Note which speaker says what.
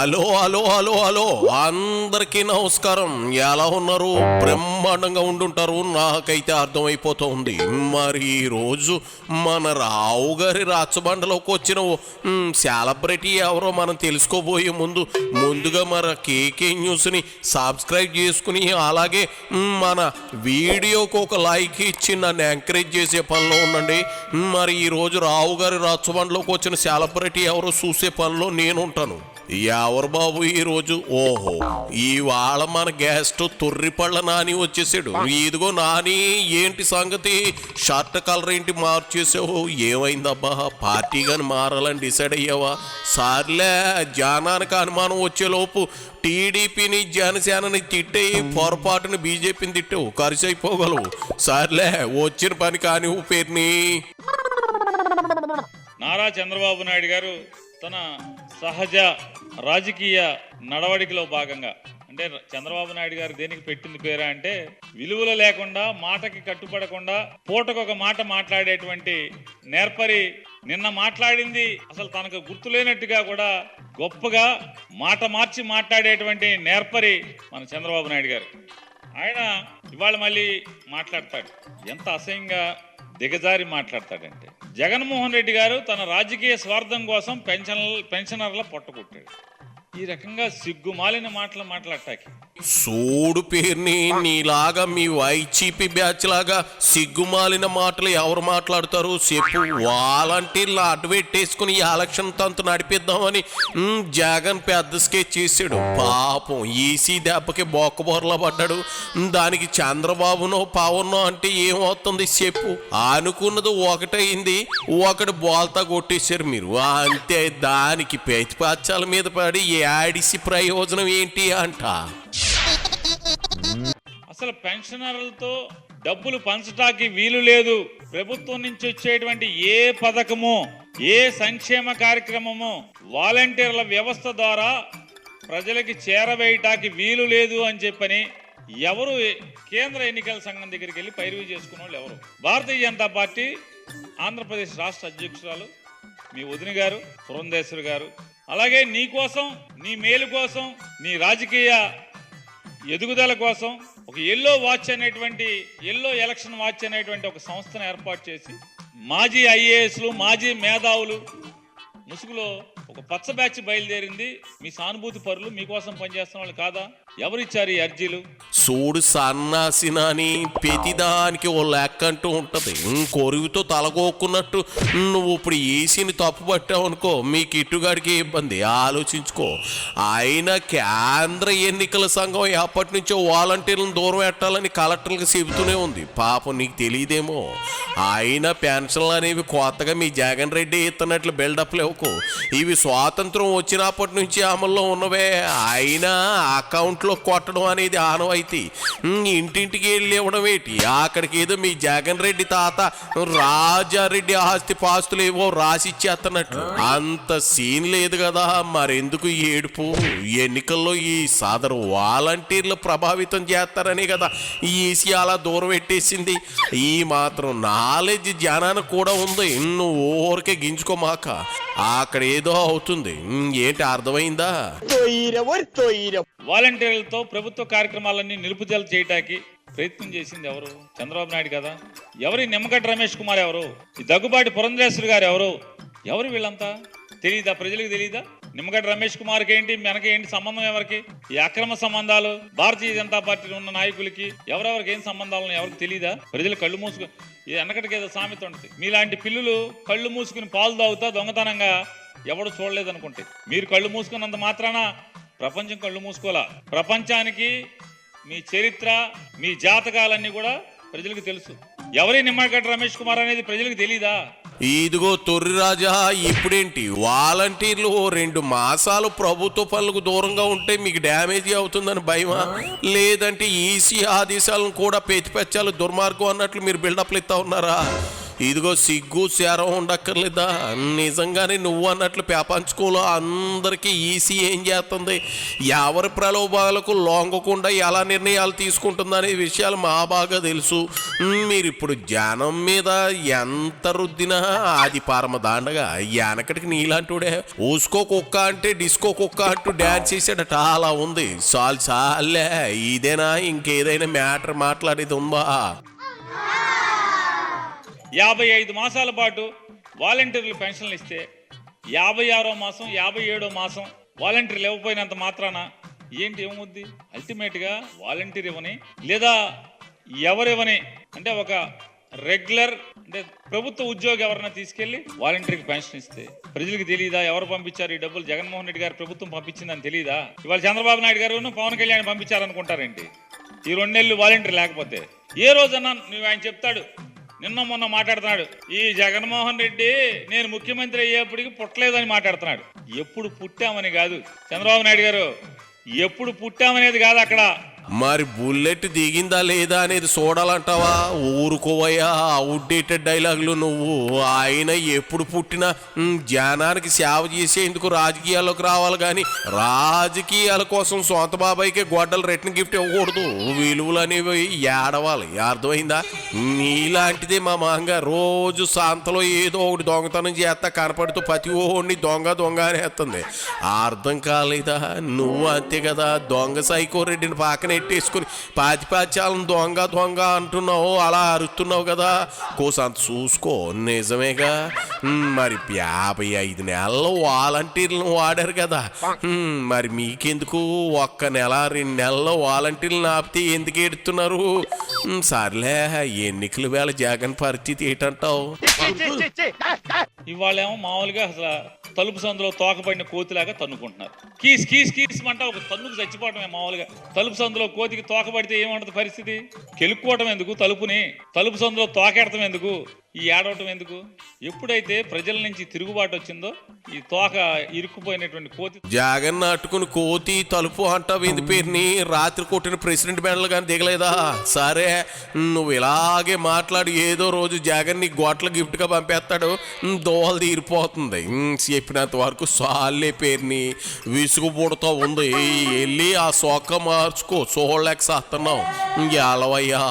Speaker 1: Hello hello hello hello అందరికీ నమస్కారం. ఎలా ఉన్నారు? బ్రహ్మాండంగా ఉండుంటారు, నాకైతే అర్థమైపోతుంది. మరి ఈరోజు మన రావు గారి రాచబండలోకి వచ్చిన సెలబ్రిటీ ఎవరో మనం తెలుసుకోబోయే ముందుగా మన కేకే న్యూస్ని సబ్స్క్రైబ్ చేసుకుని అలాగే మన వీడియోకి ఒక లైక్ ఇచ్చి నన్ను ఎంకరేజ్ చేసే పనిలో ఉండండి. మరి ఈరోజు రావు గారి రాచబండలోకి వచ్చిన సెలబ్రిటీ ఎవరో చూసే పనిలో నేను ఉంటాను. ఎవరు బాబు ఈరోజు? ఓహో, ఇవాళ మన గెస్ట్ తొర్రిపళ్ళ నాని వచ్చేసాడు. ఇదిగో నాని, ఏంటి సంగతి? షర్ట్ కలర్ ఏంటి మార్చేసావు? ఏమైందబ్బా? పార్టీ కానీ మారాలని డిసైడ్ అయ్యావా? సర్లే, జనానికి అనుమానం వచ్చేలోపు టీడీపీని జనసేనని తిట్టేయి పొరపాటుని బీజేపీని తిట్టావు, ఖర్చు అయిపోగలవు. సర్లే, వచ్చిన పని కానీ పేరుని.
Speaker 2: నారా చంద్రబాబు నాయుడు గారు తన సహజ రాజకీయ నడవడికలో భాగంగా, అంటే చంద్రబాబు నాయుడు గారు దేనికి పెట్టింది పేరా అంటే, విలువలు లేకుండా మాటకి కట్టుబడకుండా పూటకొక మాట మాట్లాడేటువంటి నేర్పరి. నిన్న మాట్లాడింది అసలు తనకు గుర్తులేనట్టుగా కూడా గొప్పగా మాట మార్చి మాట్లాడేటువంటి నేర్పరి మన చంద్రబాబు నాయుడు గారు. ఆయన ఇవాళ మళ్ళీ మాట్లాడతాడు. ఎంత అసహ్యంగా దిగజారి మాట్లాడతాడంటే, జగన్మోహన్ రెడ్డి గారు తన రాజకీయ స్వార్థం కోసం పెన్షనర్ల పొట్టకొట్టాడు. ఈ రకంగా సిగ్గుమాలిన మాటలు మాట్లాడటానికి
Speaker 1: సూడు పేరుని, నీలాగా మీ వైచీపీ బ్యాచ్ లాగా సిగ్గుమాలిన మాటలు ఎవరు మాట్లాడతారు చెప్పు? వాలంటీర్లు అడ్డు పెట్టేసుకుని ఎలక్షన్ తంతు నడిపిద్దామని జగన్ పెద్ద స్కెచ్ చేశాడు. పాపం ఈసీ దెబ్బకి బొక్కబొరలా పడ్డాడు. దానికి చంద్రబాబునో పవన్నో అంటే ఏమవుతుంది చెప్పు? అనుకున్నది ఒకటైంది, ఒకటి బోల్తా కొట్టేశారు మీరు అంతే. దానికి ప్రతిపక్షాల మీద పడి ఏడిసి ప్రయోజనం ఏంటి అంట?
Speaker 2: అసలు పెన్షనర్లతో డబ్బులు పంచటానికి వీలు లేదు. ప్రభుత్వం నుంచి వచ్చేటువంటి ఏ పథకము, ఏ సంక్షేమ కార్యక్రమము వాలంటీర్ల వ్యవస్థ ద్వారా ప్రజలకి చేరవేయటానికి వీలు లేదు అని చెప్పని ఎవరు కేంద్ర ఎన్నికల సంఘం దగ్గరికి వెళ్ళి పైరవీ చేసుకున్న వాళ్ళు ఎవరు? భారతీయ జనతా పార్టీ ఆంధ్రప్రదేశ్ రాష్ట్ర అధ్యక్షురాలు మీ వదిన గారు పురంధేశ్వరి గారు, అలాగే నీ కోసం, నీ మేలు కోసం, నీ రాజకీయ ఎదుగుదల కోసం ఒక ఎల్లో ఎలక్షన్ వాచ్ అనేటువంటి ఒక సంస్థను ఏర్పాటు చేసి మాజీ ఐఏఎస్లు, మాజీ మేధావులు ముసుగులో ఒక పచ్చ బ్యాచ్ బయలుదేరింది. మీ సానుభూతి పరులు, మీకోసం పనిచేస్తున్న వాళ్ళు కాదా? ఎవరిచ్చారు ఈ అర్జీలు?
Speaker 1: సూడు సన్నాసినాని, ప్రతిదానికి ఓ లెక్క అంటూ ఉంటది. కొరువుతో తలగోక్కున్నట్టు నువ్వు ఇప్పుడు ఏసీని తప్పు పట్టావు అనుకో, మీ కిట్టుగాడికి ఇబ్బంది. ఆలోచించుకో. అయినా కేంద్ర ఎన్నికల సంఘం ఎప్పటి నుంచో వాలంటీర్లను దూరం పెట్టాలని కలెక్టర్లకు చెబుతూనే ఉంది. పాపం నీకు తెలియదేమో. అయినా పెన్షన్లు అనేవి కొత్తగా మీ జగన్ రెడ్డి ఇస్తున్నట్లు బిల్డప్ లేవుకో. ఇవి స్వాతంత్రం వచ్చినప్పటి నుంచి అమల్లో ఉన్నవే. అయినా అకౌంట్లో కొట్టడం అనేది ఆనవాయితీ. ఇంటింటికి వెళ్ళి ఇవ్వడం ఏంటి? అక్కడికి ఏదో మీ జగన్ రెడ్డి తాత రాజారెడ్డి ఆస్తి పాస్తులు ఏవో రాసిచ్చేస్తున్నట్లు. అంత సీన్ లేదు కదా. మరెందుకు ఏడుపు? ఎన్నికల్లో ఈ సాదరు వాలంటీర్లు ప్రభావితం చేస్తారని కదా ఈసీ అలా దూరం పెట్టేసింది. ఈ మాత్రం నాలెడ్జ్ జనానికి కూడా ఉంది. నువ్వు ఊరికే గింజుకోమాక. అక్కడ ఏదో అవుతుంది. ఏంటి అర్థమైందా?
Speaker 2: వాలంటీర్లతో ప్రభుత్వ కార్యక్రమాలన్నీ నిలుపుదల చేయడానికి ప్రయత్నం చేసింది ఎవరు? చంద్రబాబు నాయుడు కదా. ఎవరి? నిమ్మగడ్డ రమేష్ కుమార్ ఎవరు? ఈ దగ్గుబాటి పురంధేశ్వరి గారు ఎవరు? ఎవరు వీళ్ళంతా? తెలీదా? ప్రజలకు తెలీదా? నిమ్మగడ్డ రమేష్ కుమార్కి ఏంటి, మనకి ఏంటి సంబంధం? ఎవరికి ఈ అక్రమ సంబంధాలు? భారతీయ జనతా పార్టీలో ఉన్న నాయకులకి ఎవరెవరికి ఏం సంబంధాలను ఎవరికి తెలీదా? ప్రజలు కళ్ళు మూసుకుని, వెనకటికి ఏదో సామెత ఉంటుంది, మీలాంటి పిల్లులు కళ్ళు మూసుకుని పాలు తాగుతా దొంగతనంగా ఎవడు చూడలేదనుకుంటే, మీరు కళ్ళు మూసుకున్నంత మాత్రాన ప్రపంచం కళ్ళు మూసుకోవాలా? ప్రపంచానికి మీ చరిత్ర, మీ జాతకాలన్నీ కూడా ప్రజలకు తెలుసు. ఎవరి నిమ్మగడ్డ రమేష్ కుమార్ అనేది ప్రజలకు తెలీదా?
Speaker 1: ఇదిగో తొర్రి రాజా, ఇప్పుడేంటి వాలంటీర్లు 2 మాసాలు ప్రభుత్వ పనులకు దూరంగా ఉంటే మీకు డ్యామేజ్ అవుతుందని భయమా? లేదంటే ఈసీ ఆదేశాలను కూడా ప్రతిపక్షాలు దుర్మార్గం అన్నట్లు మీరు బిల్డప్లు ఇస్తా ఉన్నారా? ఇదిగో సిగ్గు శరం ఉండక్కర్లేదా? నిజంగానే నువ్వు అన్నట్లు ప్రపంచంలో అందరికీ ఈసీ ఏం చేస్తుంది, ఎవరి ప్రలోభాలకు లొంగకుండా ఎలా నిర్ణయాలు తీసుకుంటుందనే విషయాలు మా బాగా తెలుసు. మీరు ఇప్పుడు జనం మీద ఎంత రుద్దినా అది పరమదాండగా వెనకటికి నీలాంటిడే ఊసుకో కుక్క అంటే డిస్కో కుక్క అంటూ డ్యాన్స్ చేసాడట. అలా ఉంది. చాలే, ఇదేనా ఇంకేదైనా మ్యాటర్ మాట్లాడేది ఉందా?
Speaker 2: 55 మాసాల పాటు వాలంటీర్లు పెన్షన్లు ఇస్తే 56వ మాసం 57వ మాసం వాలంటీర్లు ఇవ్వకపోయినంత మాత్రాన ఏంటి ఏమవుద్ది? అల్టిమేట్గా వాలంటీర్ ఇవ్వని లేదా ఎవరివ్వని అంటే ఒక రెగ్యులర్ అంటే ప్రభుత్వ ఉద్యోగి ఎవరైనా తీసుకెళ్లి వాలంటీర్కి పెన్షన్ ఇస్తే ప్రజలకు తెలియదా ఎవరు పంపించారు ఈ డబ్బులు? జగన్మోహన్ రెడ్డి గారు ప్రభుత్వం పంపించిందని తెలియదా? ఇవాళ చంద్రబాబు నాయుడు గారు పవన్ కళ్యాణ్ పంపించారనుకుంటారేంటి ఈ 2 నెలలు వాలంటీర్ లేకపోతే? ఏ రోజన్నా నువ్వు ఆయన చెప్తాడు, నిన్న మొన్న మాట్లాడుతున్నాడు, ఈ జగన్మోహన్ రెడ్డి నేను ముఖ్యమంత్రి అయ్యేప్పటికి పుట్టలేదని మాట్లాడుతున్నాడు. ఎప్పుడు పుట్టామని కాదు చంద్రబాబు నాయుడు గారు, ఎప్పుడు పుట్టామనేది కాదు అక్కడ.
Speaker 1: మరి బుల్లెట్ దిగిందా లేదా అనేది చూడాలంటావా? ఊరుకోవయ్యా, అవుట్డేటెడ్ డైలాగులు నువ్వు. ఆయన ఎప్పుడు పుట్టినా జనానికి సేవ చేసేందుకు రాజకీయాల్లోకి రావాలి కానీ రాజకీయాల కోసం సొంత బాబాయికి గొడ్డలు రిటర్న్ గిఫ్ట్ ఇవ్వకూడదు. విలువలు అనేవి ఏడవాలి, అర్థమైందా? నీలాంటిదే మా మాంగ రోజు సాంతలో ఏదో ఒకటి దొంగతనం చేస్తా కనపడుతూ ప్రతి ఓడిని దొంగ అనేస్తుంది. అర్థం కాలేదా? నువ్వు అంతే కదా, దొంగ సైకోరెడ్డిని పక్కన ఎట్టేసుకుని పాతిపాత్యాలను దొంగ అంటున్నావు, అలా అరుస్తున్నావు కదా. కోసంత చూసుకో. నిజమేగా? మరి 55 నెలలు వాలంటీర్లను వాడారు కదా, మరి మీకెందుకు 1 నెల 2 నెలల్లో వాలంటీర్లను ఆపితే ఎందుకు ఎడుతున్నారు? సర్లే, ఎన్నికల వేళ జగన్ పరిస్థితి ఏంటంటావు?
Speaker 2: ఇవాళేమో మామూలుగా అసలు తలుపు సందులో తోకపడిన కోతిలాగా తన్నుకుంటున్నారు. కీస్ కీస్ కీస్ అంట ఒక తన్నుకు చచ్చిపోవటమే మామూలుగా. తలుపు సందులో కోతికి తోకపడితే ఏమంటది పరిస్థితి? కెలుక్కోవటం ఎందుకు తలుపుని? తలుపు సందులో తోకెడటం ఎందుకు? ఈ ఏడవటం ఎందుకు? ఎప్పుడైతే ప్రజల నుంచి తిరుగుబాటు వచ్చిందో ఈ తోక ఇరుక్కుపోయినటువంటి కోతి
Speaker 1: జగన్ అట్టుకుని కోతి తలుపు అంటావు ఇంది పేరుని. రాత్రి కొట్టిన ప్రెసిడెంట్ బ్యాండ్లు కానీ దిగలేదా? సరే, నువ్వు ఇలాగే మాట్లాడి ఏదో రోజు జగన్ నీ గొట్ల గిఫ్ట్గా పంపేస్తాడు, దోహలు తీరిపోతుంది. చెప్పినంత వరకు సాలే పేరుని విసుగు పుడుతూ ఉంది. వెళ్ళి ఆ సొక్క మార్చుకో, చూడలేక సస్తున్నావు. ఎలవయ్యా.